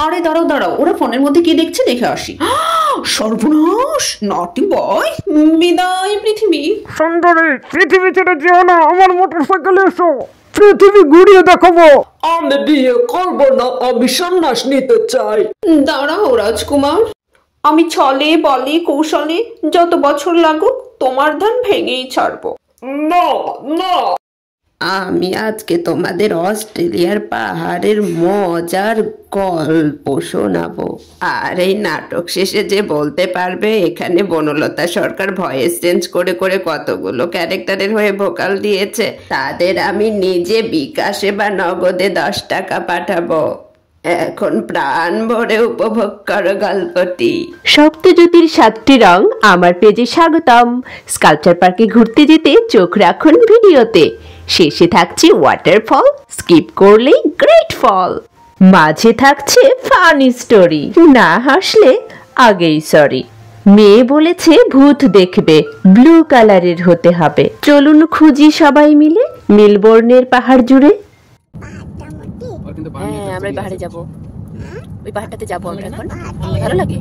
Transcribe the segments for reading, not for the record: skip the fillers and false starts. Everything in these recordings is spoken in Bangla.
আরে দাঁড়াও দাঁড়াও, ওরা ফোনের মধ্যে কি দেখছে দেখে আসি। সর্বনাশ, নটি বয়। বিদায় পৃথিবী। সুন্দরী, পৃথিবী ছেড়ে যেও না, আমার মোটরসাইকেলে এসো, পৃথিবী ঘুরিয়ে দেখাবো। আমি বিয়ে করব না, আমি সন্ন্যাস নিতে চাই। দাঁড়াও রাজকুমার, আমি ছলে বলে কৌশলে যত বছর লাগুক তোমার ধান ভেঙেই ছাড়বো। না না, আমি আজকে তোমাদের অস্ট্রেলিয়ার পাহাড়ের মজার গল্প শোনাবো। আর এই নাটক শেষে যে বলতে পারবে এখানে বনলতা সরকার ভয়েস চেঞ্জ করে করে কতগুলো ক্যারেক্টারের হয়ে ভোকাল দিয়েছে, তাদের আমি নিজে বিকাশে বা নগদে 10 টাকা পাঠাবো। এখন প্রাণ ভরে উপভোগ করো গল্পটি। সপ্তজ্যোতির 7টি রং আমার পেজে স্বাগতম। স্কাল্পচার পার্কে ঘুরতে যেতে চোখ রাখুন ভিডিওতে। শেষে থাকছে ওয়াটারফল, স্কিপ করলেই গ্রেট ফল। মাঝে থাকছে ফানি স্টোরি, না হাসলে আগেই সরি। মেয়ে বলেছে ভূত দেখবে, ব্লু কালারের হতে হবে। চলুন খুঁজি সবাই মিলে মেলবোর্নের পাহাড় জুড়ে। হ্যাঁ, আমরা ওই পাহাড়ে যাবো, ওই পাহাড়টাতে যাবো আমরা এখন। ভালো লাগে।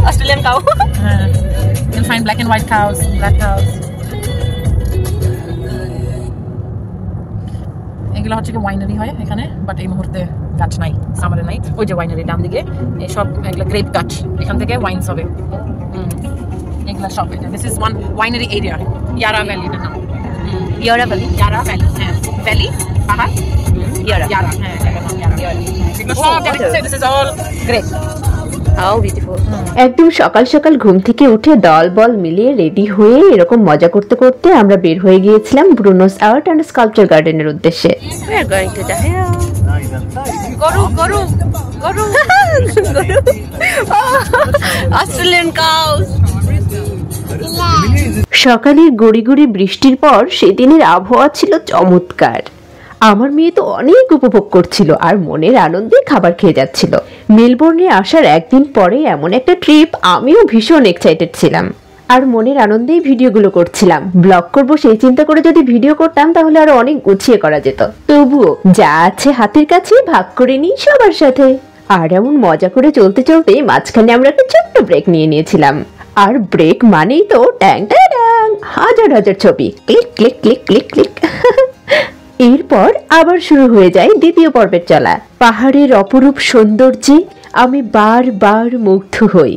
Australian cow. You'll find black and white cows, black cows. এগুলো হচ্ছে কি ওয়াইনারি হয় এখানে, বাট এই মুহূর্তে গাছ নাই, সামারে নাই। ওই যে ওয়াইনারি ডান দিকে সব এগুলো গ্রেপ গাছ, এখান থেকে ওয়াইনস হবে। এগুলো সব এটা, this is one winery area, ইয়ারা ভ্যালি এর নাম। ইয়ারা ভ্যালি, ইয়ারা ভ্যালি, হ্যাঁ ভ্যালি পাহাড়, ইয়ারা, ইয়ারা, হ্যাঁ এটার নাম ইয়ারা। This is all grape. একদম সকাল সকাল ঘুম থেকে উঠে দল বল মিলিয়ে রেডি হয়ে এরকম মজা করতে করতে আমরা বের হয়ে গিয়েছিলাম ব্রুনোস আর্ট অ্যান্ড স্কাল্পচার গার্ডেনের উদ্দেশ্যে। সকালের গড়ি গড়ি বৃষ্টির পর সেদিনের আবহাওয়া ছিল চমৎকার। আমার মেয়ে তো অনেক উপভোগ করছিল আর মনের আনন্দে খাবার খেয়ে যাচ্ছিল। মেলবোর্নে আসার একদিন পরে এমন একটা ট্রিপ, আমিও ভীষণ এক্সাইটেড ছিলাম আর মনের আনন্দেই ভিডিওগুলো করছিলাম। ব্লগ করব সেই চিন্তা করে যদি ভিডিও করতাম তাহলে আরো অনেক গুছিয়ে করা যেত। তবুও যা আছে হাতের কাছে ভাগ করে নিই সবার সাথে। আর এমন মজা করে চলতে চলতে মাঝখানে আমরা একটা ছোট্ট ব্রেক নিয়েছিলাম। আর ব্রেক মানেই তো ট্যাং ট্যাং, হাজার হাজার ছবি, click click click click click. এরপর আবার শুরু হয়ে যায় দ্বিতীয় পর্বের চলা। পাহাড়ের অপরূপ সৌন্দর্যে আমি বারবার মুগ্ধ হই।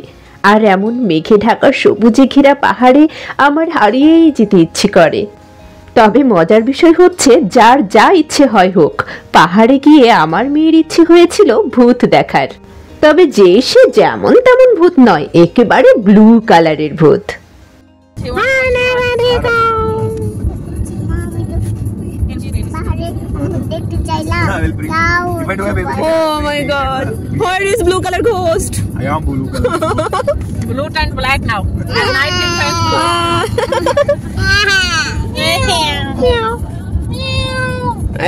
আর এমন মেঘে ঢাকা সবুজে ঘেরা পাহাড়ে আমার হারিয়েই যেতে ইচ্ছে করে। তবে মজার বিষয় হচ্ছে, যার যা ইচ্ছে হয় হোক, পাহাড়ে গিয়ে আমার মেয়ের ইচ্ছে হয়েছিল ভূত দেখার। তবে যে সে যেমন তেমন ভূত নয়, একেবারে ব্লু কালারের ভূত। Oh my god, where is blue color ghost? I am blue color. Blue and black now. And night is blue.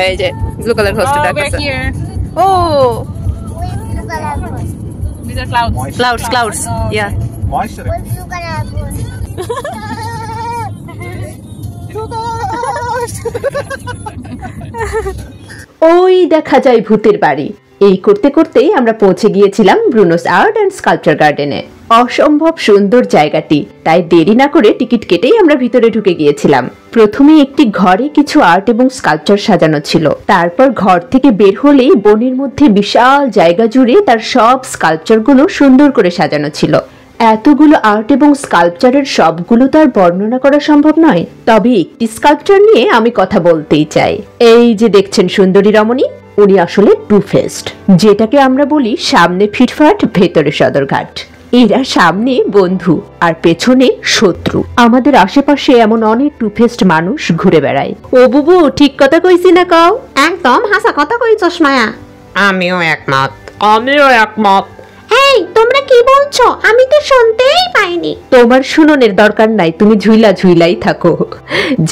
এই যে ব্লু কালার ঘোস্ট ডাকছে। Oh, these are clouds. Clouds. Yeah. Moisture. ওই দেখা যায় ভূতের বাড়ি। এই করতে করতেই আমরা পৌঁছে গিয়েছিলাম ব্রুনোস আর্ট অ্যান্ড স্কাল্পচার গার্ডেনে। অসম্ভব সুন্দর জায়গাটি, তাই দেরি না করে টিকিট কেটেই আমরা ভিতরে ঢুকে গিয়েছিলাম। প্রথমে একটি ঘরে কিছু আর্ট এবং স্কাল্পচার সাজানো ছিল। তারপর ঘর থেকে বের হলেই বনের মধ্যে বিশাল জায়গা জুড়ে তার সব স্কাল্পচারগুলো সুন্দর করে সাজানো ছিল। এতগুলো আর্ট এবং স্কাল্পচারের সবগুলো তো আর বর্ণনা করা সম্ভব নয়, তবে একটি স্কাল্পচার নিয়ে আমি কথা বলতেই চাই। এই যে দেখছেন সুন্দরী রমণী, উনি আসলে টু ফেসড, যেটাকে আমরা বলি সামনে ফিটফাট ভেতরে সদরঘাট। এরা সামনে বন্ধু আর পেছনে শত্রু। আমাদের আশেপাশে এমন অনেক টুফেস্ট মানুষ ঘুরে বেড়ায়। ও বুবু, ঠিক কথা কইছি না কাও? একদম হাসা কথা কইছস মায়া। আমিও একমত। এই তোমরা কি বলছো? আমি তো শুনতেই পাইনি। তোমার শুননের দরকার নাই, তুমি ঝুইলাই থাকো।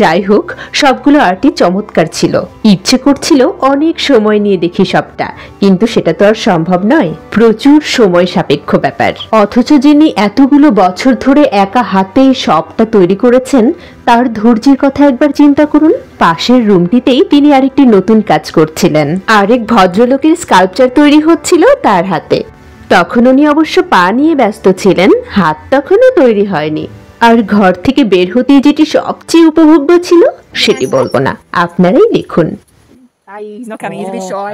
যাই হোক, সবগুলো আর্টই চমৎকার ছিল। ইচ্ছে করছিল অনেক সময় নিয়ে দেখি সবটা, কিন্তু সেটা তো আর সম্ভব নয়, প্রচুর সময় সাপেক্ষ ব্যাপার। অথচ যিনি এতগুলো বছর ধরে একা হাতে সবটা তৈরি করেছেন, তার ধৈর্যের কথা একবার চিন্তা করুন। পাশের রুমটিতেই তিনি আরেকটি নতুন কাজ করছিলেন। আরেক ভদ্রলোকের স্কাল্পচার তৈরি হচ্ছিল তার হাতে। তখন উনি অবশ্য পা নিয়ে ব্যস্ত ছিলেন, হাত তখনও তৈরি হয়নি। আর ঘর থেকে বের হতেই যেটি সবচেয়ে উপভোগ্য ছিল সেটি বলবো না, আপনারাই দেখুন। He's not coming. He's a bit shy.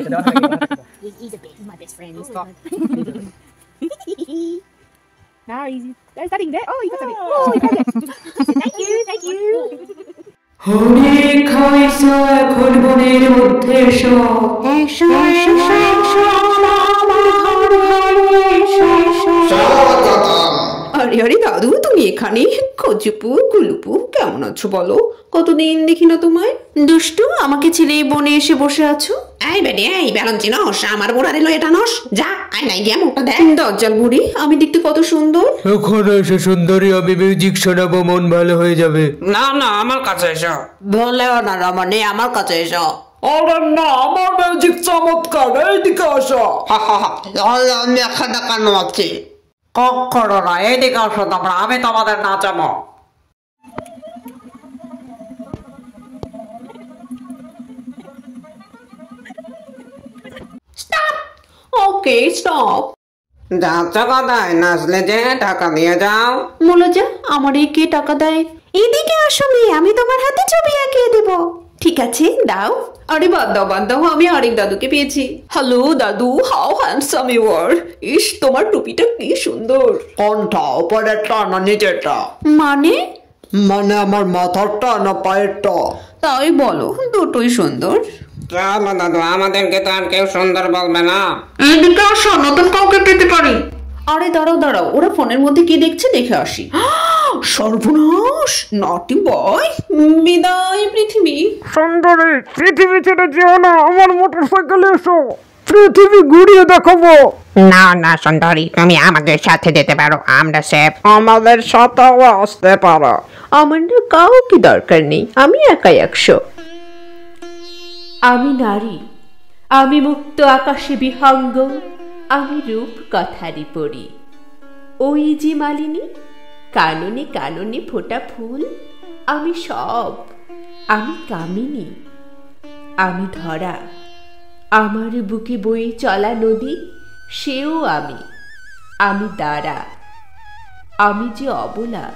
He's a bit. He's my best friend. He's got. No, there's nothing there. Oh, you got something. Oh, you got it. Thank you. Thank you. অনেক হয়েছে, এখন বনের মধ্যে এসো। আরে আরে দাদু, তুমি এখানে? কচুপু গুলুপু কেমন আছো বলো? কতদিন দেখি না তোমায়। দুষ্টু, আমাকে ছেড়ে এই বনে এসে বসে আছো? এই বেডি, এই বেলঞ্চি নস, আমার বুড়ারে লয়ে এটা নস, যা আই নাই গিয়া মুখটা দেখ। দজ্জাল বুড়ি, আমি দেখতে কত সুন্দর। এখন এসে সুন্দরী, আমি মিউজিক শোনাবো, মন ভালো হয়ে যাবে। না না, আমার কাছে এসো। বলেও না রমণী, আমার কাছে এসো। আরে না, আমার মিউজিক চমৎকার, এইদিকে আসো। আমি এখানে কেন আছি? কখনো না, এইদিকে আসো তোমরা, আমি তোমাদের নাচাবো। Okay stop. যাচ্ছ কোথায়? নাচলে যে টাকা দিয়ে যাও। বলে যা, আমার এই কে টাকা দেয়? এদিকে আসো মেয়ে, আমি তোমার হাতে ছবি এঁকে দেব। ঠিক আছে, দাও। আরে বাদ দাও, আমি আরেক দাদুকে পেয়েছি। হ্যালো দাদু, হাউ হ্যান্ডসাম ইউ আর। ইস, তোমার টুপিটা কি সুন্দর। কোনটা, উপরেরটা না নিচেরটা? মানে? মানে আমার মাথারটা না পায়েরটা? তাই বলো, দুটোই সুন্দর। চলো দাদু, আমাদেরকে তো আর কেউ সুন্দর বলবে না। এদিকে আসো, নতুন কাউকে পেতে পারি। আরে দাঁড়াও, ওরা ফোনের মধ্যে কি দেখছে দেখে আসি। সর্বনাশ, নটি বয়। বিদায় পৃথিবী। সুন্দরী, পৃথিবী ছেড়ে যেও না, আমার মোটর সাইকেলে এসো, পৃথিবী ঘুরিয়ে দেখাবো। না না সুন্দরী, তুমি আমাদের সাথে যেতে পারো, আমরা সেফ। আমাদের সাথেও আসতে পারো। আমার না কাউকে দরকার নেই, আমি একাই 100। আমি নারী, আমি মুক্ত আকাশে বিহঙ্গ, আমি রূপ কথারি পড়ি। ওই যে মালিনী, কাননে কাননে ফোটা ফুল, আমি সব, আমি কামিনী, আমি ধরা, আমার বুকে বয়ে চলা নদী, সেও আমি দাঁড়া, আমি যে অবলা,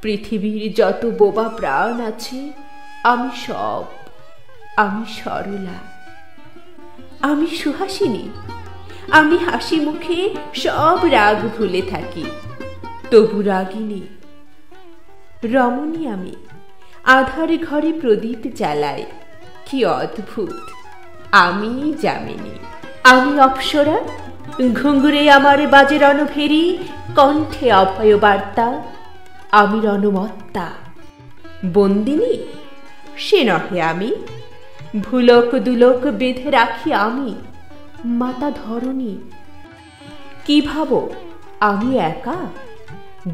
পৃথিবীর যত বোবা প্রাণ আছে, আমি সব, আমি সরলা, আমি সুহাসিনী, আমি হাসি মুখে সব রাগ ভুলে থাকি, তবু রাগিনী, রমণী আমি, আধার ঘরে প্রদীপ জ্বালাই, কি অদ্ভুত, আমি যামিনী, আমি অপ্সরা, ঘুঙ্গুরে আমার বাজে রণভেরি, কণ্ঠে অভয় বার্তা, আমি রণমত্তা, বন্দিনী সে নহে আমি, ভুলক দুলক বেঁধে রাখি আমি, মাতা ধরণী, কি ভাবো আমি একা,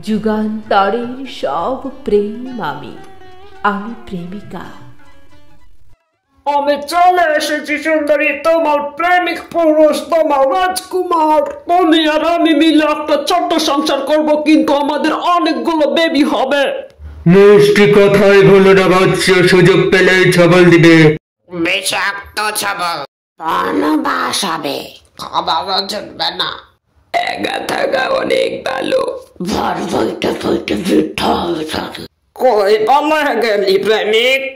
যুগান্তরের সব প্রেম আমি প্রেমিকা। আমি চলে এসেছি সুন্দরী, তোমার প্রেমিক পুরুষ, তোমার রাজকুমার। তুমি আর আমি মিলে একটা ছোট্ট সংসার করব, কিন্তু আমাদের অনেকগুলো বেবি হবে। মিষ্টি কথাই ভুলো না বাচ্চ, সুযোগ পেলে ছবল দিবে। বিষাক্ত ছবল, বনবাস হবে, খাবারও জুটবে না। একা থাকা অনেক ভালো, ভর বইটা বৃদ্ধা হয়ে থাকে। কই বলে গেলি প্রেমিক?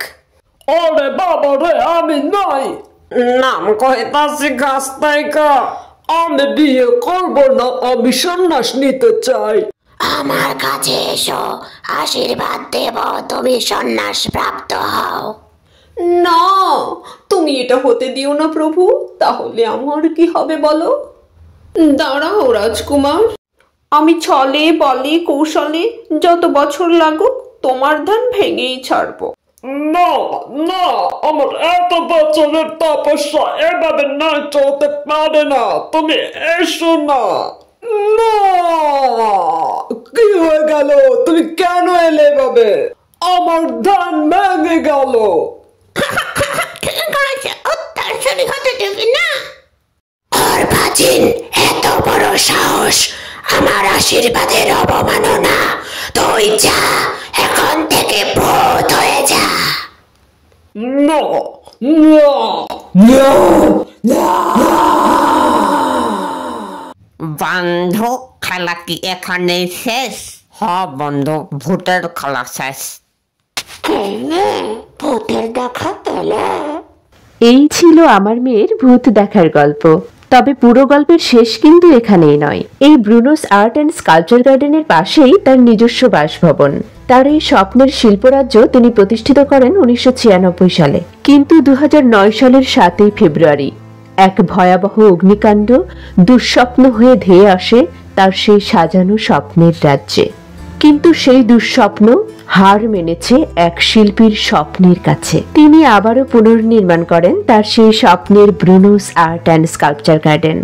ওরে বাবা রে, আমি নাই, নাম কইতাছি গাছ থেকে। আমি বিয়ে করব না, আমি সন্ন্যাস নিতে চাই। আমার কাছে এসো, আশীর্বাদ দেব, তুমি সন্ন্যাস প্রাপ্ত হও। না, তুমি এটা হতে দিও না প্রভু, তাহলে আমার কি হবে বলো। দাঁড়াও রাজকুমার। আমি ছলে বলে কৌশলে যত বছর লাগুক তোমার ধান ভেঙেই ছাড়বো। না না, আমার এত বছরের তপস্যা এভাবে না চলতে পারে না। তুমি এসো না। না, কি হয়ে গেল? তুমি কেন এলে এভাবে? আমার ধান ভেঙে গেল। ঠিক আছে, অত্যাচারী হতে দেবে না। আর বাজিন, এত বড় সাহস! আমার আশীর্বাদের অবমাননা। তুই যা, এখন থেকে ভূত হয়ে যা। না না না না। বন্ধু, খেলা কি এখানেই শেষ? হ্যাঁ বন্ধু, ভূতের খেলা শেষ। ভূতের দেখা পেলে? এই ছিল আমার মেয়ের ভূত দেখার গল্প। তবে পুরো গল্পের শেষ কিন্তু এখানেই নয়। এই ব্রুনোস আর্ট অ্যান্ড স্কাল্পচার গার্ডেনের পাশেই তার নিজস্ব বাসভবন। তার এই স্বপ্নের শিল্পরাজ্য তিনি প্রতিষ্ঠিত করেন 1996 সালে। কিন্তু 2009 সালের 7 ফেব্রুয়ারি এক ভয়াবহ অগ্নিকাণ্ড দুঃস্বপ্ন হয়ে ধেয়ে আসে তার সেই সাজানো স্বপ্নের রাজ্যে। কিন্তু সেই দুঃস্বপ্ন হার মেনেছে এক শিল্পীর স্বপ্নের কাছে। তিনি আবারও পুনর্নির্মাণ করেন তার সেই স্বপ্নের ব্রুনোস আর্ট অ্যান্ড স্কাল্পচার গার্ডেন।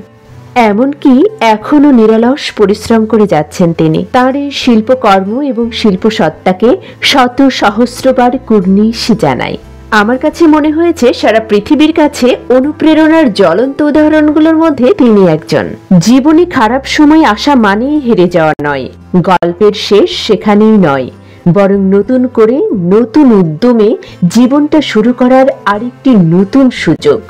এমনকি এখনো নিরলস পরিশ্রম করে যাচ্ছেন তিনি। তার এই শিল্পকর্ম এবং শিল্প সত্তাকে শত সহস্রবার কুর্নিশ জানায়। আমার কাছে মনে হয়েছে সারা পৃথিবীর কাছে অনুপ্রেরণার জ্বলন্ত উদাহরণগুলোর মধ্যে তিনি একজন। জীবনে খারাপ সময় আসা মানেই হেরে যাওয়া নয়, গল্পের শেষ সেখানেই নয়, বরং নতুন করে নতুন উদ্যমে জীবনটা শুরু করার আরেকটি নতুন সুযোগ।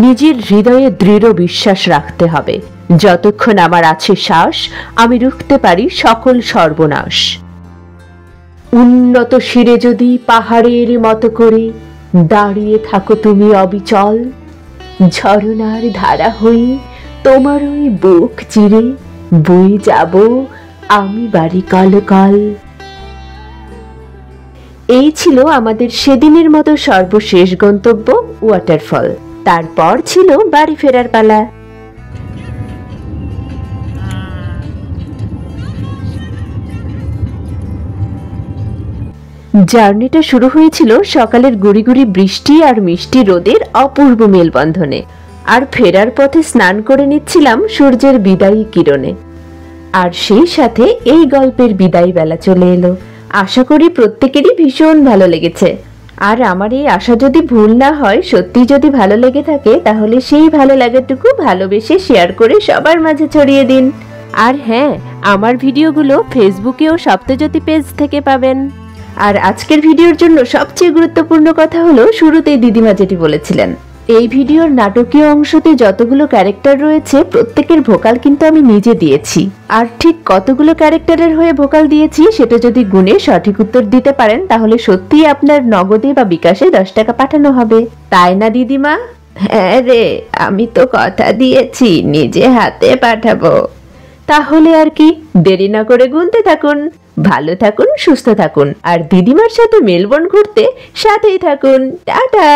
নিজের হৃদয়ে দৃঢ় বিশ্বাস রাখতে হবে, যতক্ষণ আমার আছে শ্বাস আমি রুখতে পারি সকল সর্বনাশ। উন্নত শিরে যদি পাহাড়ের মতো করে দাঁড়িয়ে থাকো তুমি অবিচল, ঝরনার ধারা হয়ে তোমার ওই বুক চিরে বয়ে যাব আমি বাড়ি কলকল। এই ছিল আমাদের সেদিনের মতো সর্বশেষ গন্তব্য ওয়াটারফল। তারপর ছিল বাড়ি ফেরার পালা। জার্নিটা শুরু হয়েছিল সকালের গুড়ি গুড়ি বৃষ্টি আর মিষ্টি রোদের অপূর্ব মেলবন্ধনে, আর ফেরার পথে স্নান করে নিচ্ছিলাম সূর্যের বিদায়ী কিরণে। আর সেই সাথে এই গল্পের বিদায় বেলা চলে এলো। আশা করি প্রত্যেকেরই ভীষণ ভালো লেগেছে। আর আমার এই আশা যদি ভুল না হয়, সত্যি যদি ভালো লেগে থাকে, তাহলে সেই ভালো লাগাটুকু ভালোবেসে শেয়ার করে সবার মাঝে ছড়িয়ে দিন। আর হ্যাঁ, আমার ভিডিওগুলো ফেসবুকে ও সপ্তজ্যোতি পেজ থেকে পাবেন। আর আজকের ভিডিওর জন্য সবচেয়ে গুরুত্বপূর্ণ কথা হলো, শুরুতেই দিদিমা যেটি বলেছিলেন, এই ভিডিওর নাটকীয় অংশতে যতগুলো ক্যারেক্টার রয়েছে প্রত্যেকের ভোকাল কিন্তু আমি নিজে দিয়েছি। আর ঠিক কতগুলো ক্যারেক্টারের হয়ে ভোকাল দিয়েছি সেটা যদি গুণে সঠিক উত্তর দিতে পারেন, তাহলে সত্যিই আপনার নগদে বা বিকাশে 10 টাকা পাঠানো হবে। তাই না দিদিমা? হ্যাঁ রে, আমি তো কথা দিয়েছি নিজে হাতে পাঠাবো। তাহলে আর কি, দেরি না করে গুনতে থাকুন। ভালো থাকুন, সুস্থ থাকুন, আর দিদিমার সাথে মেলবোর্ন ঘুরতে সাথেই থাকুন। টাটা।